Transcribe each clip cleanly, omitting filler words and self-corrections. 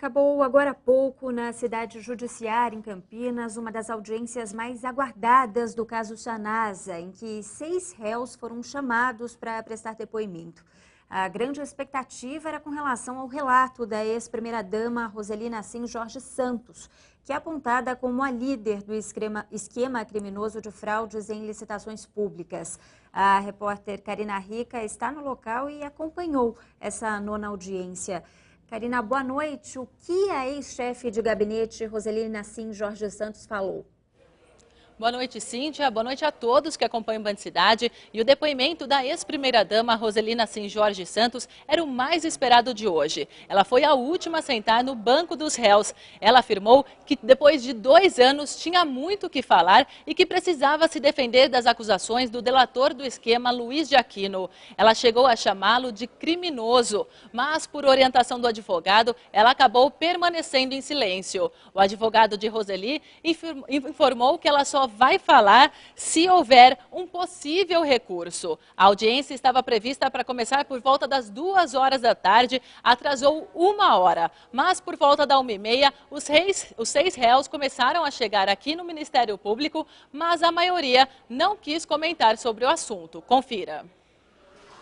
Acabou agora há pouco na cidade judiciária, em Campinas, uma das audiências mais aguardadas do caso Sanasa, em que 6 réus foram chamados para prestar depoimento. A grande expectativa era com relação ao relato da ex-primeira-dama Roseli Nassim Jorge Santos, que é apontada como a líder do esquema criminoso de fraudes em licitações públicas. A repórter Karina Rica está no local e acompanhou essa nona audiência. Karina, boa noite. O que a ex-chefe de gabinete Roseli Nassim Jorge Santos falou? Boa noite, Cíntia. Boa noite a todos que acompanham o Band Cidade. E o depoimento da ex-primeira-dama Roseli Nassim Jorge Santos era o mais esperado de hoje. Ela foi a última a sentar no banco dos réus. Ela afirmou que depois de 2 anos tinha muito o que falar e que precisava se defender das acusações do delator do esquema Luiz de Aquino. Ela chegou a chamá-lo de criminoso, mas por orientação do advogado, ela acabou permanecendo em silêncio. O advogado de Roseli informou que ela só vai falar se houver um possível recurso. A audiência estava prevista para começar por volta das 2 horas da tarde, atrasou 1 hora. Mas por volta da 1h30, os 6 réus começaram a chegar aqui no Ministério Público, mas a maioria não quis comentar sobre o assunto. Confira.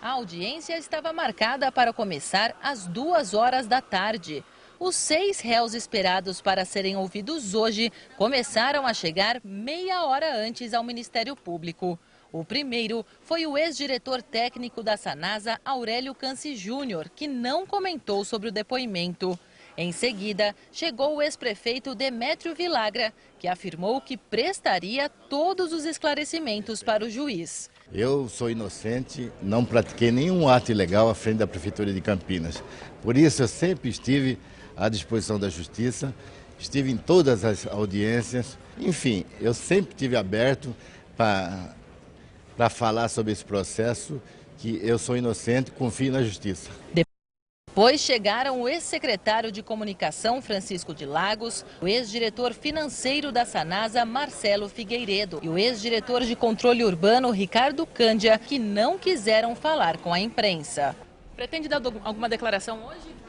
A audiência estava marcada para começar às 2 horas da tarde. Os 6 réus esperados para serem ouvidos hoje começaram a chegar meia hora antes ao Ministério Público. O primeiro foi o ex-diretor técnico da Sanasa, Aurélio Canci Júnior, que não comentou sobre o depoimento. Em seguida, chegou o ex-prefeito Demétrio Villagra, que afirmou que prestaria todos os esclarecimentos para o juiz. Eu sou inocente, não pratiquei nenhum ato ilegal à frente da Prefeitura de Campinas. Por isso, eu sempre estive à disposição da Justiça, estive em todas as audiências. Enfim, eu sempre estive aberto para falar sobre esse processo, que eu sou inocente, confio na Justiça. Depois chegaram o ex-secretário de Comunicação, Francisco de Lagos, o ex-diretor financeiro da Sanasa, Marcelo Figueiredo, e o ex-diretor de Controle Urbano, Ricardo Cândia, que não quiseram falar com a imprensa. Pretende dar alguma declaração hoje?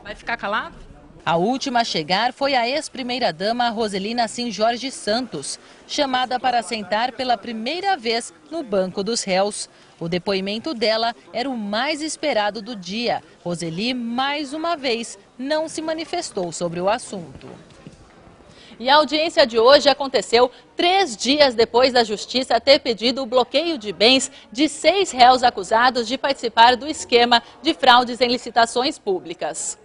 Vai ficar calado? A última a chegar foi a ex-primeira-dama Roseli Nassim Jorge Santos, chamada para sentar pela primeira vez no banco dos réus. O depoimento dela era o mais esperado do dia. Roseli, mais uma vez, não se manifestou sobre o assunto. E a audiência de hoje aconteceu 3 dias depois da Justiça ter pedido o bloqueio de bens de 6 réus acusados de participar do esquema de fraudes em licitações públicas.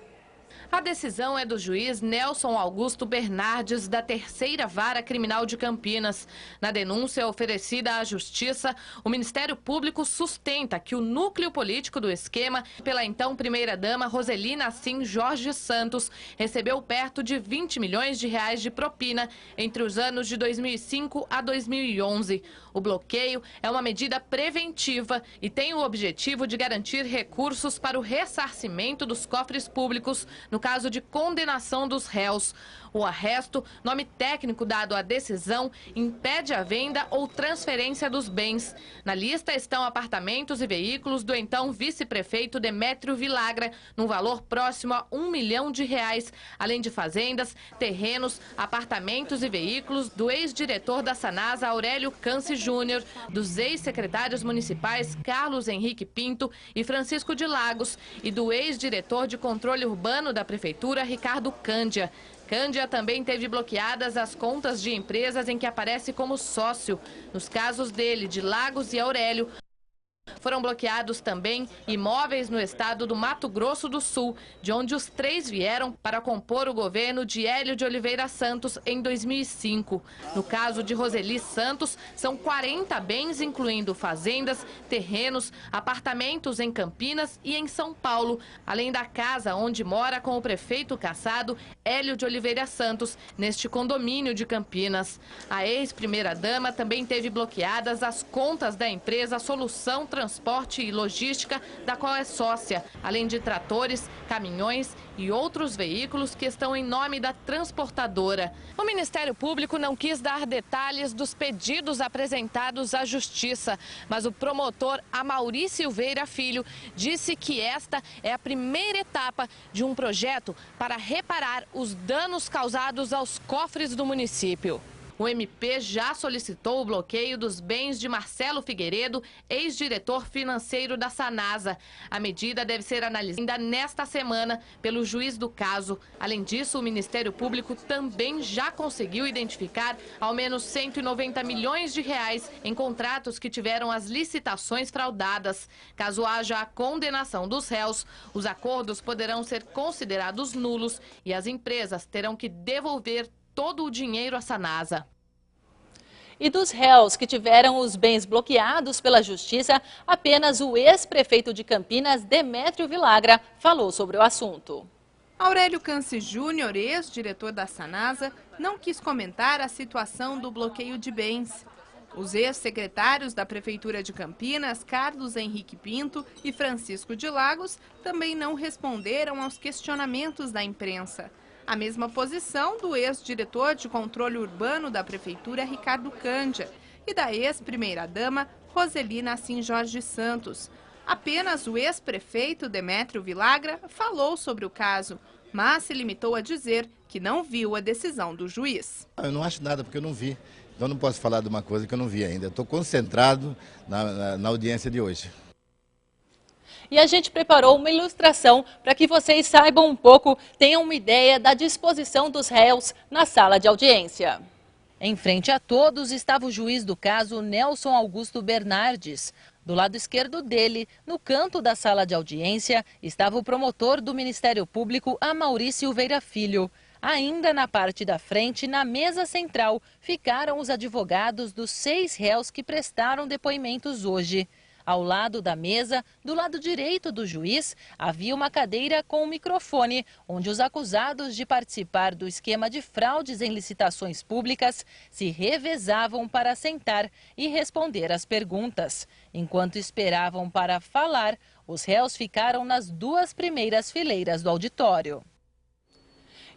A decisão é do juiz Nelson Augusto Bernardes, da 3ª Vara Criminal de Campinas. Na denúncia oferecida à Justiça, o Ministério Público sustenta que o núcleo político do esquema, pela então primeira-dama Roseli Nassim Jorge Santos, recebeu perto de 20 milhões de reais de propina entre os anos de 2005 a 2011. O bloqueio é uma medida preventiva e tem o objetivo de garantir recursos para o ressarcimento dos cofres públicos no caso de condenação dos réus. O arresto, nome técnico dado à decisão, impede a venda ou transferência dos bens. Na lista estão apartamentos e veículos do então vice-prefeito Demétrio Villagra, num valor próximo a 1 milhão de reais, além de fazendas, terrenos, apartamentos e veículos do ex-diretor da Sanasa, Aurélio Canci Júnior, dos ex-secretários municipais Carlos Henrique Pinto e Francisco de Lagos e do ex-diretor de Controle Urbano da Prefeitura, Ricardo Cândia. Cândia também teve bloqueadas as contas de empresas em que aparece como sócio. Nos casos dele, de Lagos e Aurélio, foram bloqueados também imóveis no estado do Mato Grosso do Sul, de onde os 3 vieram para compor o governo de Hélio de Oliveira Santos em 2005. No caso de Roseli Santos, são 40 bens, incluindo fazendas, terrenos, apartamentos em Campinas e em São Paulo, além da casa onde mora com o prefeito cassado Hélio de Oliveira Santos, neste condomínio de Campinas. A ex-primeira-dama também teve bloqueadas as contas da empresa Solução Transporte e Logística, da qual é sócia, além de tratores, caminhões e outros veículos que estão em nome da transportadora. O Ministério Público não quis dar detalhes dos pedidos apresentados à Justiça, mas o promotor Amaury Silveira Filho disse que esta é a primeira etapa de um projeto para reparar os danos causados aos cofres do município. O MP já solicitou o bloqueio dos bens de Marcelo Figueiredo, ex-diretor financeiro da Sanasa. A medida deve ser analisada ainda nesta semana pelo juiz do caso. Além disso, o Ministério Público também já conseguiu identificar ao menos 190 milhões de reais em contratos que tiveram as licitações fraudadas. Caso haja a condenação dos réus, os acordos poderão ser considerados nulos e as empresas terão que devolver todo o dinheiro à Sanasa. E dos réus que tiveram os bens bloqueados pela Justiça, apenas o ex-prefeito de Campinas, Demétrio Villagra, falou sobre o assunto. Aurélio Canci Júnior, ex-diretor da Sanasa, não quis comentar a situação do bloqueio de bens. Os ex-secretários da Prefeitura de Campinas, Carlos Henrique Pinto e Francisco de Lagos, também não responderam aos questionamentos da imprensa. A mesma posição do ex-diretor de controle urbano da Prefeitura, Ricardo Cândia, e da ex-primeira-dama, Roseli Nassim Jorge Santos. Apenas o ex-prefeito Demétrio Villagra falou sobre o caso, mas se limitou a dizer que não viu a decisão do juiz. Eu não acho nada porque eu não vi, então não posso falar de uma coisa que eu não vi ainda. Estou concentrado na audiência de hoje. E a gente preparou uma ilustração para que vocês saibam um pouco, tenham uma ideia da disposição dos réus na sala de audiência. Em frente a todos estava o juiz do caso, Nelson Augusto Bernardes. Do lado esquerdo dele, no canto da sala de audiência, estava o promotor do Ministério Público, Amaury Silveira Filho. Ainda na parte da frente, na mesa central, ficaram os advogados dos 6 réus que prestaram depoimentos hoje. Ao lado da mesa, do lado direito do juiz, havia uma cadeira com um microfone, onde os acusados de participar do esquema de fraudes em licitações públicas se revezavam para sentar e responder às perguntas. Enquanto esperavam para falar, os réus ficaram nas 2 primeiras fileiras do auditório.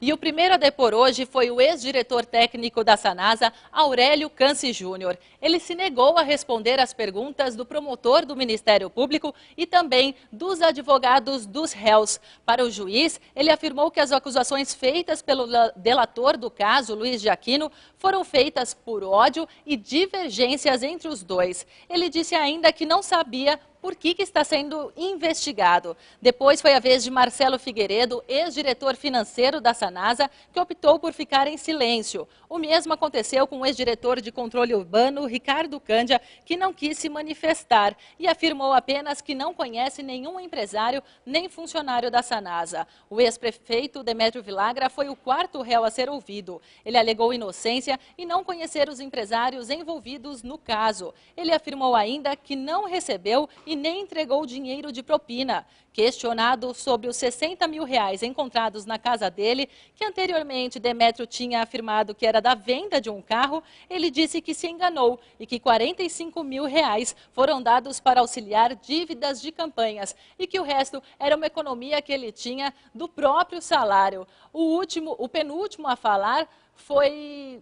E o primeiro a depor hoje foi o ex-diretor técnico da Sanasa, Aurélio Canci Júnior. Ele se negou a responder às perguntas do promotor do Ministério Público e também dos advogados dos réus. Para o juiz, ele afirmou que as acusações feitas pelo delator do caso, Luiz de Aquino, foram feitas por ódio e divergências entre os dois. Ele disse ainda que não sabia por que está sendo investigado. Depois foi a vez de Marcelo Figueiredo, ex-diretor financeiro da Sanasa, que optou por ficar em silêncio. O mesmo aconteceu com o ex-diretor de controle urbano, Ricardo Cândia, que não quis se manifestar e afirmou apenas que não conhece nenhum empresário nem funcionário da Sanasa. O ex-prefeito Demétrio Villagra foi o 4º réu a ser ouvido. Ele alegou inocência e não conhecer os empresários envolvidos no caso. Ele afirmou ainda que não recebeu e nem entregou dinheiro de propina. Questionado sobre os 60 mil reais encontrados na casa dele, que anteriormente Demétrio tinha afirmado que era da venda de um carro, ele disse que se enganou e que 45 mil reais foram dados para auxiliar dívidas de campanhas e que o resto era uma economia que ele tinha do próprio salário. O penúltimo a falar foi...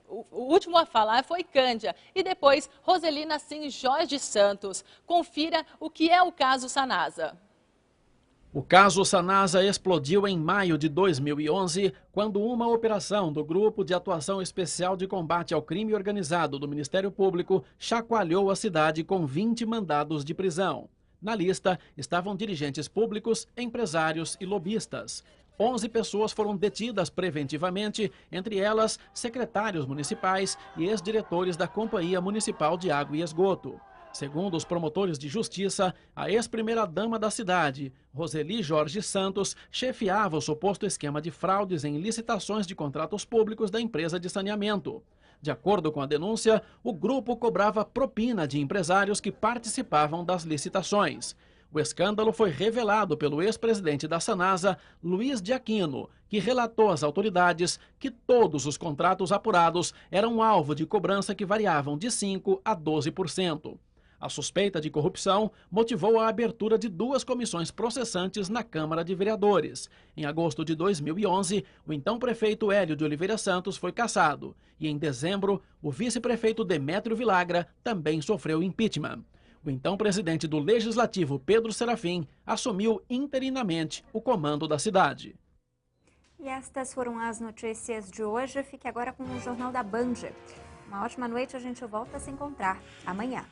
O último a falar foi Cândia e depois Roseli Nassim Jorge Santos. Confira o que é o caso Sanasa. O caso Sanasa explodiu em maio de 2011, quando uma operação do Grupo de Atuação Especial de Combate ao Crime Organizado do Ministério Público chacoalhou a cidade com 20 mandados de prisão. Na lista estavam dirigentes públicos, empresários e lobistas. 11 pessoas foram detidas preventivamente, entre elas secretários municipais e ex-diretores da Companhia Municipal de Água e Esgoto. Segundo os promotores de justiça, a ex-primeira-dama da cidade, Roseli Jorge Santos, chefiava o suposto esquema de fraudes em licitações de contratos públicos da empresa de saneamento. De acordo com a denúncia, o grupo cobrava propina de empresários que participavam das licitações. O escândalo foi revelado pelo ex-presidente da Sanasa, Luiz de Aquino, que relatou às autoridades que todos os contratos apurados eram alvo de cobrança que variavam de 5% a 12%. A suspeita de corrupção motivou a abertura de 2 comissões processantes na Câmara de Vereadores. Em agosto de 2011, o então prefeito Hélio de Oliveira Santos foi cassado. E em dezembro, o vice-prefeito Demétrio Vilagra também sofreu impeachment. O então presidente do Legislativo, Pedro Serafim, assumiu interinamente o comando da cidade. E estas foram as notícias de hoje. Fique agora com o Jornal da Band. Uma ótima noite, a gente volta a se encontrar amanhã.